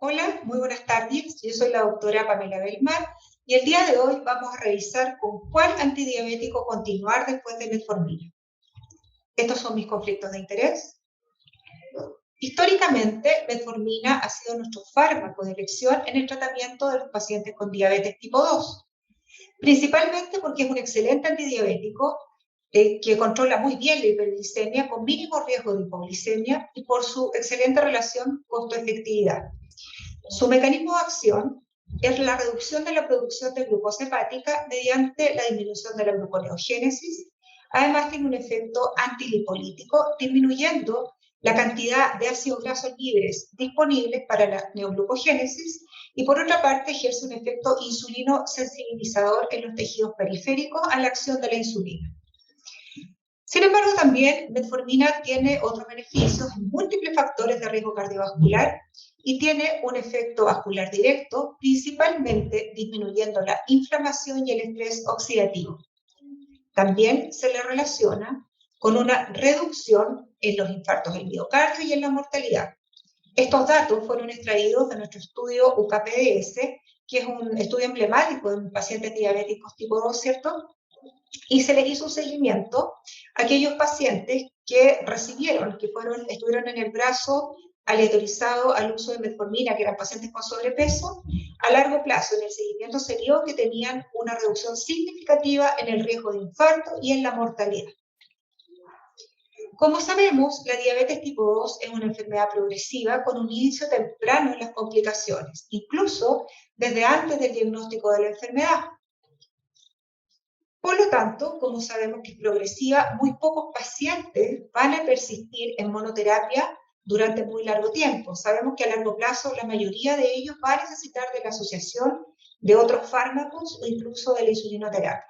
Hola, muy buenas tardes. Yo soy la doctora Pamela Belmar y el día de hoy vamos a revisar con cuál antidiabético continuar después de metformina. Estos son mis conflictos de interés. Históricamente, metformina ha sido nuestro fármaco de elección en el tratamiento de los pacientes con diabetes tipo 2, principalmente porque es un excelente antidiabético que controla muy bien la hiperglicemia con mínimo riesgo de hipoglicemia y por su excelente relación costo-efectividad. Su mecanismo de acción es la reducción de la producción de glucosa hepática mediante la disminución de la gluconeogénesis. Además, tiene un efecto antilipolítico, disminuyendo la cantidad de ácidos grasos libres disponibles para la neoglucogénesis y, por otra parte, ejerce un efecto insulino sensibilizador en los tejidos periféricos a la acción de la insulina. Sin embargo, también metformina tiene otros beneficios en múltiples factores de riesgo cardiovascular y tiene un efecto vascular directo, principalmente disminuyendo la inflamación y el estrés oxidativo. También se le relaciona con una reducción en los infartos del miocardio y en la mortalidad. Estos datos fueron extraídos de nuestro estudio UKPDS, que es un estudio emblemático en pacientes diabéticos tipo 2, ¿cierto? Y se les hizo un seguimiento a aquellos pacientes que recibieron, estuvieron en el brazo aleatorizado al uso de metformina, que eran pacientes con sobrepeso, a largo plazo. En el seguimiento se vio que tenían una reducción significativa en el riesgo de infarto y en la mortalidad. Como sabemos, la diabetes tipo 2 es una enfermedad progresiva con un inicio temprano en las complicaciones, incluso desde antes del diagnóstico de la enfermedad. Por lo tanto, como sabemos que es progresiva, muy pocos pacientes van a persistir en monoterapia durante muy largo tiempo. Sabemos que a largo plazo la mayoría de ellos va a necesitar de la asociación de otros fármacos o incluso de la insulinoterapia.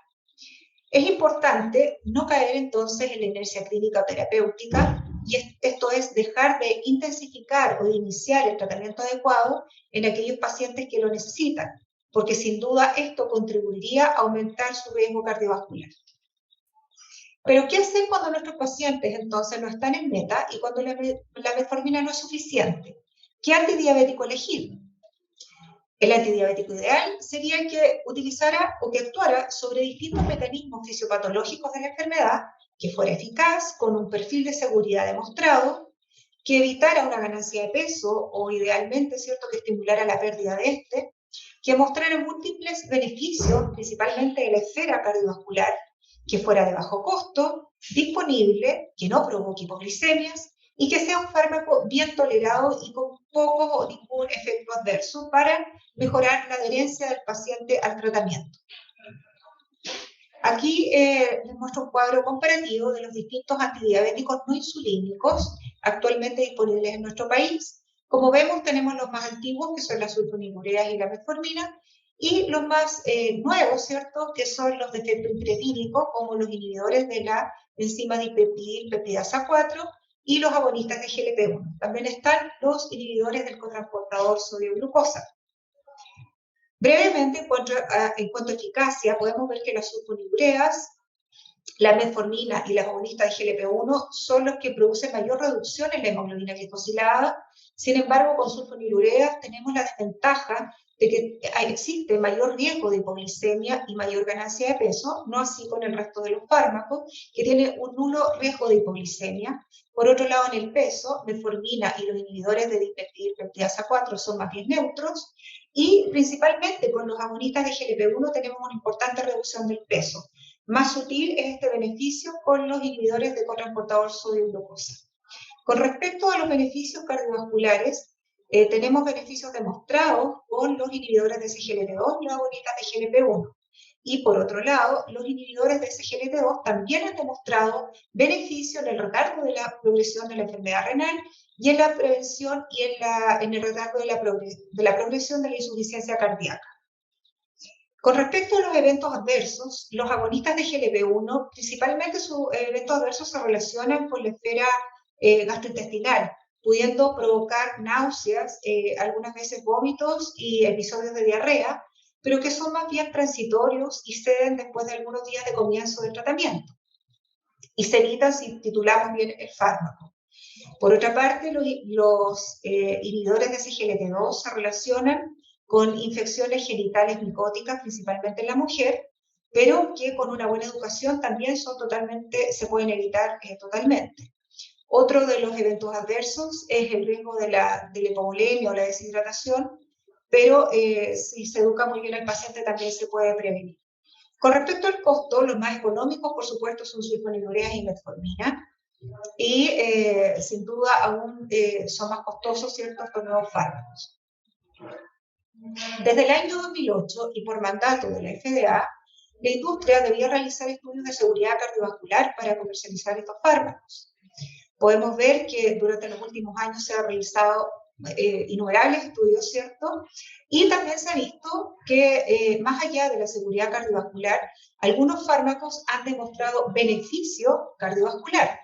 Es importante no caer entonces en la inercia clínica terapéutica, y esto es dejar de intensificar o de iniciar el tratamiento adecuado en aquellos pacientes que lo necesitan, porque sin duda esto contribuiría a aumentar su riesgo cardiovascular. Pero ¿qué hacer cuando nuestros pacientes entonces no están en meta y cuando la metformina no es suficiente? ¿Qué antidiabético elegir? El antidiabético ideal sería que utilizara o que actuara sobre distintos mecanismos fisiopatológicos de la enfermedad, que fuera eficaz, con un perfil de seguridad demostrado, que evitara una ganancia de peso o idealmente, ¿cierto?, que estimulara la pérdida de este, que mostrara múltiples beneficios, principalmente de la esfera cardiovascular, que fuera de bajo costo, disponible, que no provoque hipoglicemias y que sea un fármaco bien tolerado y con poco o ningún efecto adverso para mejorar la adherencia del paciente al tratamiento. Aquí les muestro un cuadro comparativo de los distintos antidiabéticos no insulínicos actualmente disponibles en nuestro país. Como vemos, tenemos los más antiguos, que son las sulfonilureas y la metformina, y los más nuevos, ¿cierto?, que son los de efecto incretínico, como los inhibidores de la enzima dipeptidasa 4 y los agonistas de GLP-1. También están los inhibidores del cotransportador sodio-glucosa. Brevemente, en cuanto a eficacia, podemos ver que las sulfonilureas, la metformina y las agonistas de GLP-1 son los que producen mayor reducción en la hemoglobina glicosilada. Sin embargo, con sulfonilureas tenemos la desventaja de que existe mayor riesgo de hipoglicemia y mayor ganancia de peso, no así con el resto de los fármacos, que tienen un nulo riesgo de hipoglicemia. Por otro lado, en el peso, metformina y los inhibidores de dipeptidasa 4 son más bien neutros, y principalmente con los agonistas de GLP-1 tenemos una importante reducción del peso. Más sutil es este beneficio con los inhibidores de cotransportador sodio-glucosa. Con respecto a los beneficios cardiovasculares, tenemos beneficios demostrados con los inhibidores de SGLT2 y los agonistas de GLP-1. Y por otro lado, los inhibidores de SGLT2 también han demostrado beneficio en el retardo de la progresión de la enfermedad renal y en la prevención y en el retardo de la progresión de la insuficiencia cardíaca. Con respecto a los eventos adversos, los agonistas de GLP-1, principalmente sus eventos adversos se relacionan con la esfera gastrointestinal, pudiendo provocar náuseas, algunas veces vómitos y episodios de diarrea, pero que son más bien transitorios y ceden después de algunos días de comienzo del tratamiento. Y se evitan si titulamos bien el fármaco. Por otra parte, los inhibidores de SGLT2 se relacionan con infecciones genitales micóticas, principalmente en la mujer, pero que con una buena educación también se pueden evitar totalmente. Otro de los eventos adversos es el riesgo de la hipovolemia o la deshidratación, pero si se educa muy bien al paciente también se puede prevenir. Con respecto al costo, los más económicos, por supuesto, son sulfonilureas y metformina, y sin duda aún son más costosos, ¿cierto?, estos nuevos fármacos. Desde el año 2008 y por mandato de la FDA, la industria debía realizar estudios de seguridad cardiovascular para comercializar estos fármacos. Podemos ver que durante los últimos años se han realizado innumerables estudios, ¿cierto? Y también se ha visto que más allá de la seguridad cardiovascular, algunos fármacos han demostrado beneficio cardiovascular.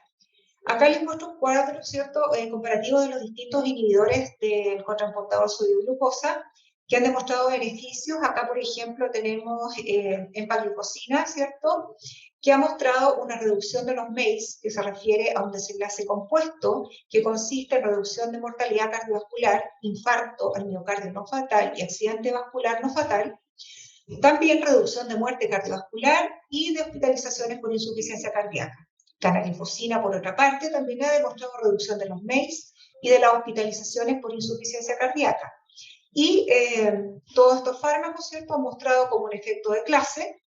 Acá les muestro un cuadro, ¿cierto?, comparativo de los distintos inhibidores del cotransportador sodio-glucosa que han demostrado beneficios. Acá, por ejemplo, tenemos empagliflozina, ¿cierto?, que ha mostrado una reducción de los MACE, que se refiere a un desenlace compuesto, que consiste en reducción de mortalidad cardiovascular, infarto al miocardio no fatal y accidente vascular no fatal. También reducción de muerte cardiovascular y de hospitalizaciones por insuficiencia cardíaca. Canaglifosina, por otra parte, también ha demostrado reducción de los MACE y de las hospitalizaciones por insuficiencia cardíaca. Y todos estos fármacos, ¿cierto?, han mostrado como un efecto de clase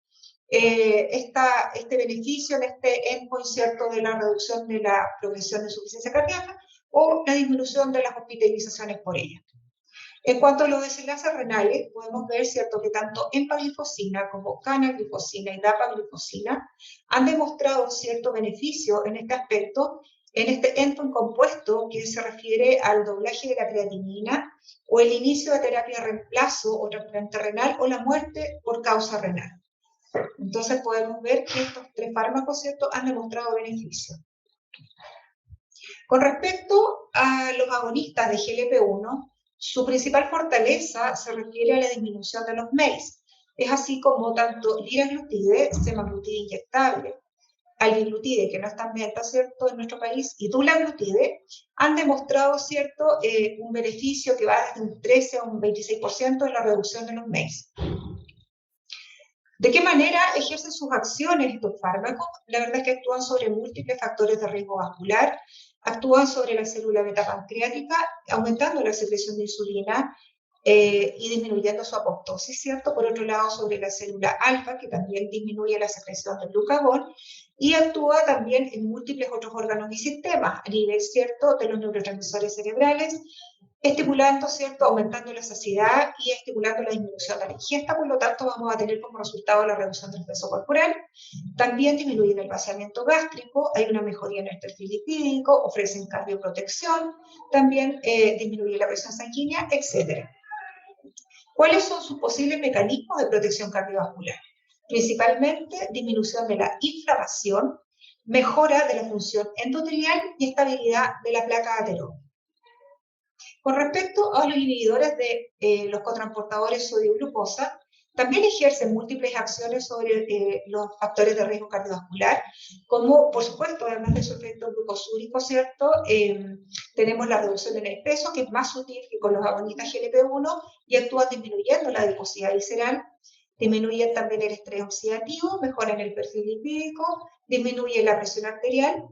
este beneficio en este endpoint, ¿cierto?, de la reducción de la progresión de insuficiencia cardíaca o la disminución de las hospitalizaciones por ella. En cuanto a los desenlaces renales, podemos ver, ¿cierto?, que tanto empaglifosina como canaglifosina y dapaglifosina han demostrado cierto beneficio en este aspecto, en este endpoint compuesto que se refiere al doblaje de la creatinina o el inicio de terapia de reemplazo o trasplante renal o la muerte por causa renal. Entonces podemos ver que estos tres fármacos, ¿cierto?, han demostrado beneficio. Con respecto a los agonistas de GLP-1, su principal fortaleza se refiere a la disminución de los MACE. Es así como tanto liraglutide, semaglutide inyectable, albiglutide, que no está en venta, ¿cierto?, en nuestro país, y dulaglutide, han demostrado, ¿cierto?, un beneficio que va desde un 13 a un 26% en la reducción de los MACE. ¿De qué manera ejercen sus acciones estos fármacos? La verdad es que actúan sobre múltiples factores de riesgo vascular, actúan sobre la célula beta pancreática, aumentando la secreción de insulina y disminuyendo su apoptosis, ¿cierto? Por otro lado, sobre la célula alfa, que también disminuye la secreción de glucagón, y actúa también en múltiples otros órganos y sistemas, a nivel, ¿cierto?, de los neurotransmisores cerebrales, estimulando, ¿cierto?, aumentando la saciedad y estimulando la disminución de la ingesta. Por lo tanto, vamos a tener como resultado la reducción del peso corporal. También disminuyen el vaciamiento gástrico, hay una mejoría en el perfil lipídico, ofrecen cardioprotección, también disminuye la presión sanguínea, etc. ¿Cuáles son sus posibles mecanismos de protección cardiovascular? Principalmente disminución de la inflamación, mejora de la función endotelial y estabilidad de la placa ateroma. Con respecto a los inhibidores de los cotransportadores sodio-glucosa, también ejercen múltiples acciones sobre los factores de riesgo cardiovascular, como, por supuesto, además de su efecto glucosúrico, ¿cierto? Tenemos la reducción en el peso, que es más sutil que con los agonistas GLP-1 y actúan disminuyendo la adiposidad visceral, disminuyen también el estrés oxidativo, mejoran el perfil lipídico, disminuyen la presión arterial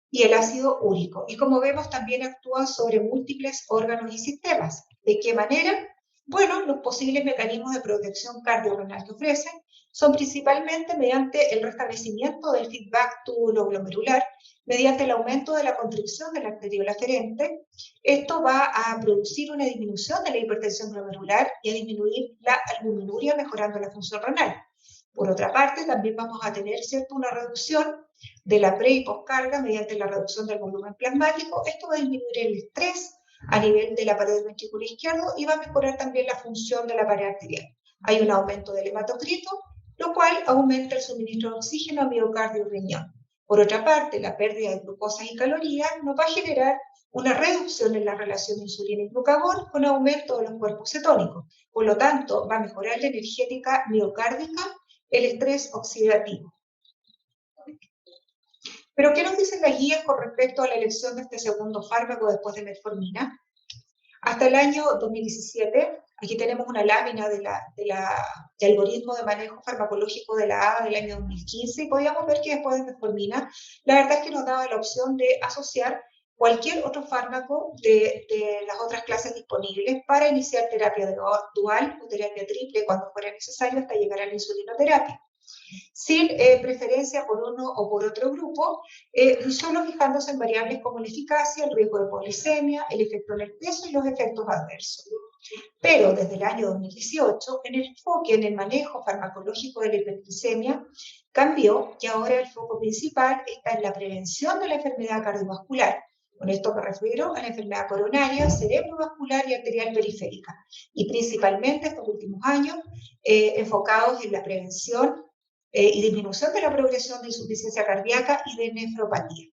y el ácido úrico. Y como vemos, también actúan sobre múltiples órganos y sistemas. ¿De qué manera? Bueno, los posibles mecanismos de protección cardiorrenal que ofrecen son principalmente mediante el restablecimiento del feedback tubulo-glomerular, mediante el aumento de la constricción de la arteriola aferente. Esto va a producir una disminución de la hipertensión glomerular y a disminuir la albuminuria, mejorando la función renal. Por otra parte, también vamos a tener, ¿cierto?, una reducción de la pre- y poscarga mediante la reducción del volumen plasmático. Esto va a disminuir el estrés a nivel de la pared del ventrículo izquierdo y va a mejorar también la función de la pared arterial. Hay un aumento del hematocrito, lo cual aumenta el suministro de oxígeno a miocardio y riñón. Por otra parte, la pérdida de glucosa y calorías nos va a generar una reducción en la relación de insulina y glucagón con aumento de los cuerpos cetónicos. Por lo tanto, va a mejorar la energética miocárdica, el estrés oxidativo. Pero, ¿qué nos dicen las guías con respecto a la elección de este segundo fármaco después de metformina? Hasta el año 2017, aquí tenemos una lámina de algoritmo de manejo farmacológico de la ADA del año 2015, y podíamos ver que después de metformina, la verdad es que nos daba la opción de asociar cualquier otro fármaco de las otras clases disponibles para iniciar terapia dual o terapia triple cuando fuera necesario hasta llegar a la insulinoterapia, sin preferencia por uno o por otro grupo, solo fijándose en variables como la eficacia, el riesgo de hipoglicemia, el efecto en el peso y los efectos adversos. Pero desde el año 2018, el enfoque en el manejo farmacológico de la hiperglicemia cambió, y ahora el foco principal está en la prevención de la enfermedad cardiovascular. Con esto me refiero a la enfermedad coronaria, cerebrovascular y arterial periférica, y principalmente estos últimos años enfocados en la prevención y disminución de la progresión de insuficiencia cardíaca y de nefropatía.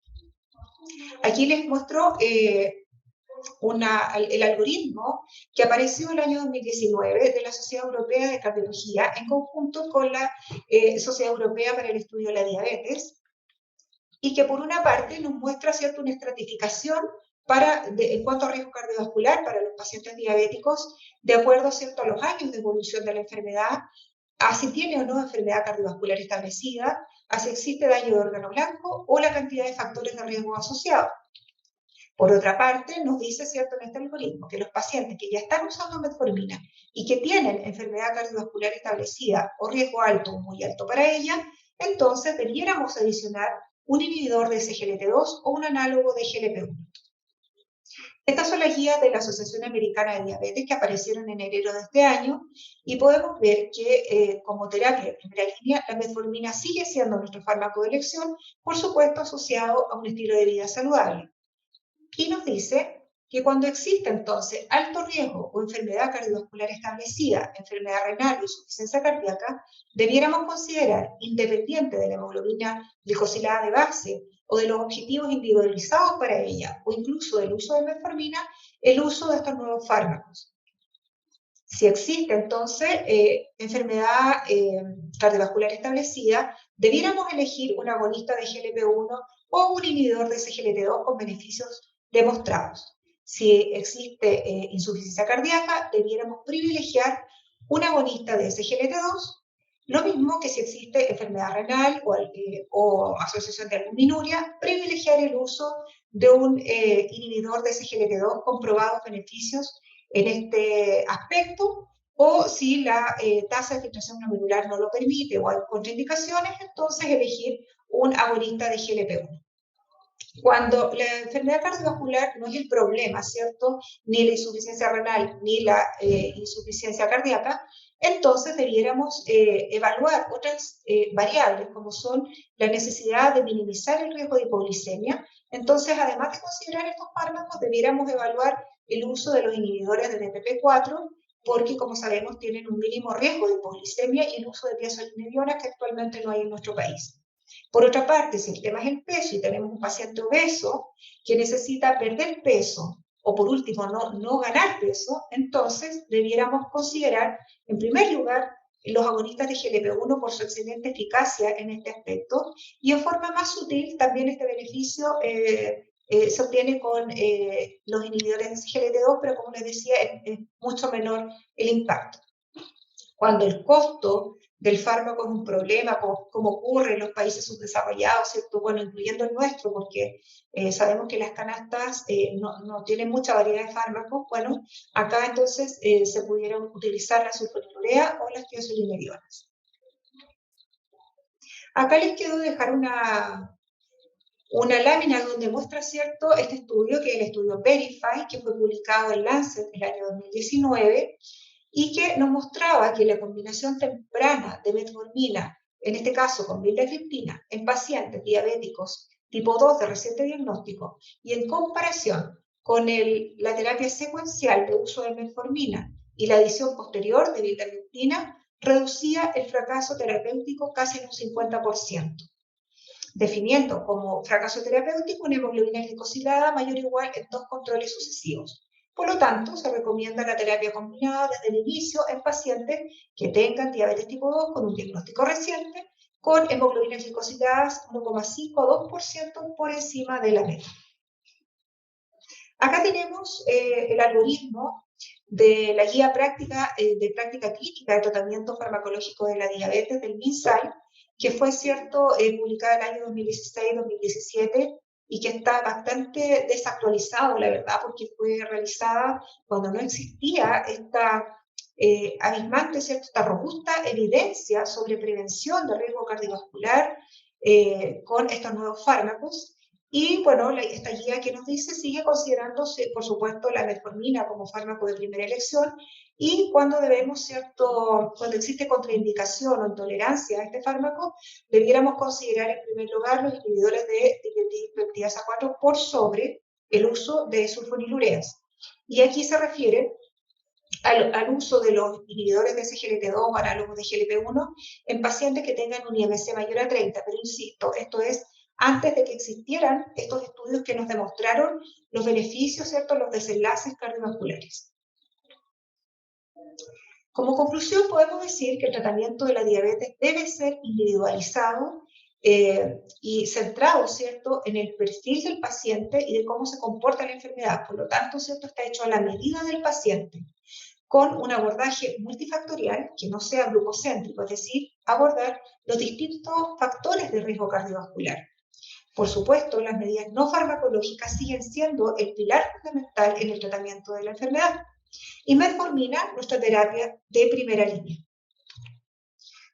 Aquí les muestro el algoritmo que apareció el año 2019 de la Sociedad Europea de Cardiología en conjunto con la Sociedad Europea para el Estudio de la Diabetes, y que por una parte nos muestra, ¿cierto?, una estratificación en cuanto a riesgo cardiovascular para los pacientes diabéticos de acuerdo, ¿cierto?, a los años de evolución de la enfermedad, a si tiene o no enfermedad cardiovascular establecida, a si existe daño de órgano blanco o la cantidad de factores de riesgo asociados. Por otra parte, nos dice, ¿cierto?, en este algoritmo que los pacientes que ya están usando metformina y que tienen enfermedad cardiovascular establecida o riesgo alto o muy alto para ella, entonces debiéramos adicionar un inhibidor de SGLT2 o un análogo de GLP-1. Estas son las guías de la Asociación Americana de Diabetes que aparecieron en enero de este año, y podemos ver que como terapia de primera línea, la metformina sigue siendo nuestro fármaco de elección, por supuesto asociado a un estilo de vida saludable. Y nos dice que cuando existe entonces alto riesgo o enfermedad cardiovascular establecida, enfermedad renal o insuficiencia cardíaca, debiéramos considerar, independiente de la hemoglobina glicosilada de base o de los objetivos individualizados para ella, o incluso del uso de metformina, el uso de estos nuevos fármacos. Si existe entonces enfermedad cardiovascular establecida, debiéramos elegir un agonista de GLP-1 o un inhibidor de SGLT2 con beneficios demostrados. Si existe insuficiencia cardíaca, debiéramos privilegiar un agonista de SGLT2, lo mismo que si existe enfermedad renal o asociación de albuminuria, privilegiar el uso de un inhibidor de SGLT2 con probados beneficios en este aspecto, o si la tasa de filtración glomerular no lo permite o hay contraindicaciones, entonces elegir un agonista de GLP-1. Cuando la enfermedad cardiovascular no es el problema, ¿cierto?, ni la insuficiencia renal ni la insuficiencia cardíaca, entonces debiéramos evaluar otras variables, como son la necesidad de minimizar el riesgo de hipoglicemia. Entonces, además de considerar estos fármacos, debiéramos evaluar el uso de los inhibidores de DPP-4, porque, como sabemos, tienen un mínimo riesgo de hipoglicemia, y el uso de tiazolinediona, que actualmente no hay en nuestro país. Por otra parte, si el tema es el peso y tenemos un paciente obeso que necesita perder peso o, por último, no ganar peso, entonces debiéramos considerar, en primer lugar, los agonistas de GLP-1 por su excelente eficacia en este aspecto, y en forma más sutil también este beneficio se obtiene con los inhibidores de SGLT2, pero como les decía, es mucho menor el impacto. Cuando el costo del fármaco es un problema, como ocurre en los países subdesarrollados, ¿cierto?, bueno, incluyendo el nuestro, porque sabemos que las canastas no tienen mucha variedad de fármacos, bueno, acá entonces se pudieron utilizar la sulfonilurea o las tiazolinedionas. Acá les quiero dejar una lámina donde muestra, ¿cierto?, este estudio, que es el estudio Verify, que fue publicado en Lancet el año 2019, y que nos mostraba que la combinación temprana de metformina, en este caso con vildagliptina, en pacientes diabéticos tipo 2 de reciente diagnóstico, y en comparación con la terapia secuencial de uso de metformina y la adición posterior de vildagliptina, reducía el fracaso terapéutico casi en un 50%, definiendo como fracaso terapéutico una hemoglobina glicosilada mayor o igual en 2 controles sucesivos. Por lo tanto, se recomienda la terapia combinada desde el inicio en pacientes que tengan diabetes tipo 2 con un diagnóstico reciente, con hemoglobinas glicosiladas 1,5 a 2% por encima de la meta. Acá tenemos el algoritmo de la guía práctica, de práctica clínica de tratamiento farmacológico de la diabetes del MinSal, que fue, cierto, publicada en el año 2016-2017 y que está bastante desactualizado, la verdad, porque fue realizada cuando no existía esta abismante, ¿cierto?, esta robusta evidencia sobre prevención de riesgo cardiovascular con estos nuevos fármacos. Y bueno, esta guía que nos dice sigue considerándose, por supuesto, la metformina como fármaco de primera elección, y cuando debemos, ¿cierto?, cuando existe contraindicación o intolerancia a este fármaco, debiéramos considerar en primer lugar los inhibidores de dipeptidasa 4 por sobre el uso de sulfonilureas. Y aquí se refiere al uso de los inhibidores de SGLT2 o análogos de GLP-1 en pacientes que tengan un IMC mayor a 30, pero insisto, esto es antes de que existieran estos estudios que nos demostraron los beneficios, ¿cierto?, los desenlaces cardiovasculares. Como conclusión, podemos decir que el tratamiento de la diabetes debe ser individualizado y centrado, ¿cierto?, en el perfil del paciente y de cómo se comporta la enfermedad. Por lo tanto, ¿cierto?, está hecho a la medida del paciente, con un abordaje multifactorial que no sea glucocéntrico, es decir, abordar los distintos factores de riesgo cardiovascular. Por supuesto, las medidas no farmacológicas siguen siendo el pilar fundamental en el tratamiento de la enfermedad. Y metformina, nuestra terapia de primera línea.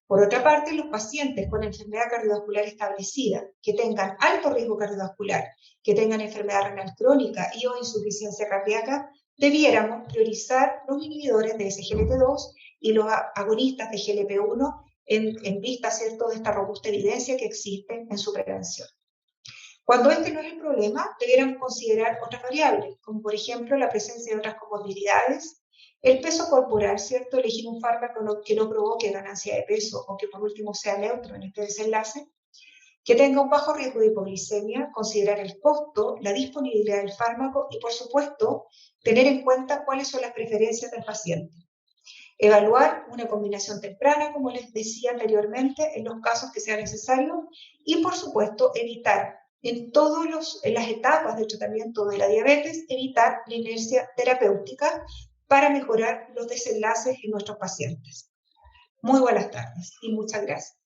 Por otra parte, los pacientes con enfermedad cardiovascular establecida, que tengan alto riesgo cardiovascular, que tengan enfermedad renal crónica y o insuficiencia cardíaca, debiéramos priorizar los inhibidores de SGLT2 y los agonistas de GLP-1 en vista, ¿cierto?, de esta robusta evidencia que existe en su prevención. Cuando este no es el problema, debiéramos considerar otras variables, como por ejemplo la presencia de otras comorbilidades, el peso corporal, ¿cierto?, elegir un fármaco que no provoque ganancia de peso o que por último sea neutro en este desenlace, que tenga un bajo riesgo de hipoglicemia, considerar el costo, la disponibilidad del fármaco y por supuesto tener en cuenta cuáles son las preferencias del paciente. Evaluar una combinación temprana, como les decía anteriormente, en los casos que sea necesario, y por supuesto evitar en las etapas del tratamiento de la diabetes, evitar la inercia terapéutica para mejorar los desenlaces en nuestros pacientes. Muy buenas tardes y muchas gracias.